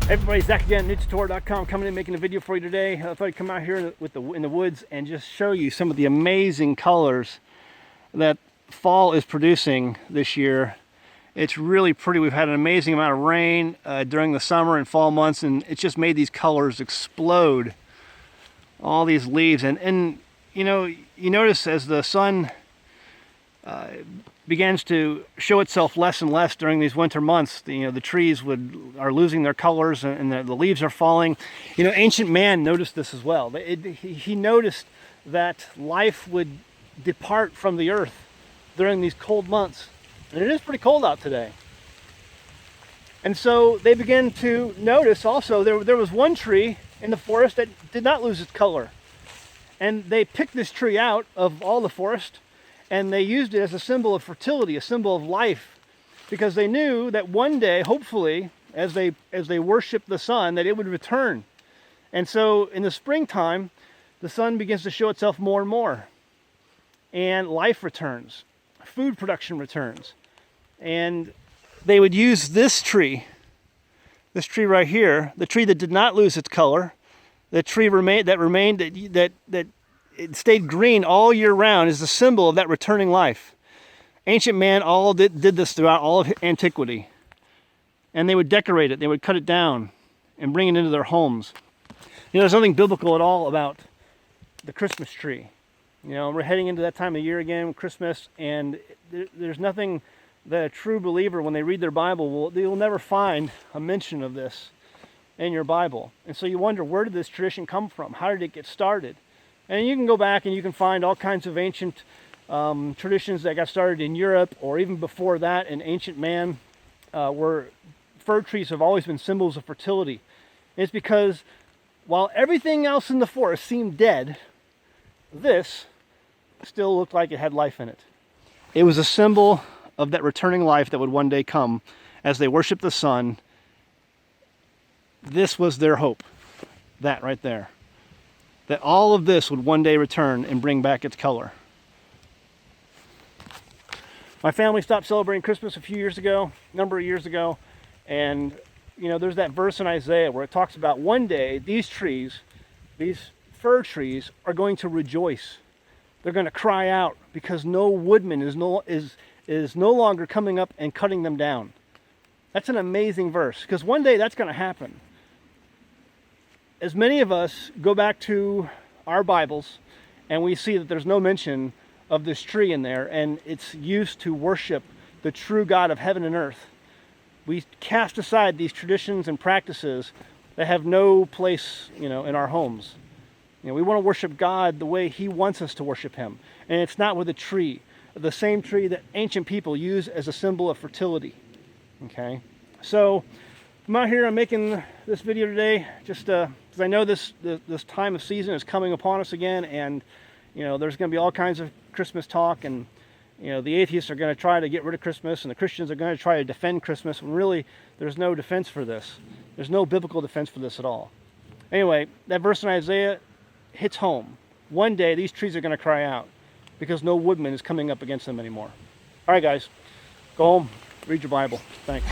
Everybody, Zach again, NinjaTour.com, coming in making a video for you today. I thought I'd come out here in the woods and just show you some of the amazing colors that fall is producing this year. It's really pretty. We've had an amazing amount of rain during the summer and fall months, and it's just made these colors explode. All these leaves, and you know, you notice as the sun begins to show itself less and less during these winter months, the trees are losing their colors and the leaves are falling. Ancient man noticed this as well. He noticed that life would depart from the earth during these cold months. And it is pretty cold out today. And so they began to notice also there was one tree in the forest that did not lose its color. And they picked this tree out of all the forest, and they used it as a symbol of fertility, a symbol of life, because they knew that one day, hopefully, as they worshiped the sun, that it would return. And so in the springtime, the sun begins to show itself more and more, and life returns, food production returns. And they would use this tree right here, the tree that did not lose its color, the tree that it stayed green all year round, is the symbol of that returning life. Ancient man did this throughout all of antiquity. And they would decorate it, they would cut it down and bring it into their homes. There's nothing biblical at all about the Christmas tree. We're heading into that time of year again, Christmas, and there's nothing that a true believer, when they read their Bible, they will never find a mention of this in your Bible. And so you wonder, where did this tradition come from? How did it get started? And you can go back and you can find all kinds of ancient traditions that got started in Europe, or even before that in ancient man, where fir trees have always been symbols of fertility. And it's because while everything else in the forest seemed dead, this still looked like it had life in it. It was a symbol of that returning life that would one day come as they worshiped the sun. This was their hope, that right there. That all of this would one day return and bring back its color. My family stopped celebrating Christmas a number of years ago, and there's that verse in Isaiah where it talks about one day these trees, these fir trees, are going to rejoice. They're going to cry out because no woodman is no longer coming up and cutting them down. That's an amazing verse, because one day that's going to happen. As many of us go back to our Bibles and we see that there's no mention of this tree in there, and it's used to worship the true God of heaven and earth, we cast aside these traditions and practices that have no place, in our homes. We want to worship God the way He wants us to worship Him. And it's not with a tree, the same tree that ancient people use as a symbol of fertility. Okay? So I'm out here, I'm making this video today just because I know this time of season is coming upon us again, and there's going to be all kinds of Christmas talk, and the atheists are going to try to get rid of Christmas, and the Christians are going to try to defend Christmas, when really there's no defense for this. There's no biblical defense for this at all. Anyway, that verse in Isaiah hits home. One day these trees are going to cry out because no woodman is coming up against them anymore. All right, guys, go home, read your Bible. Thanks.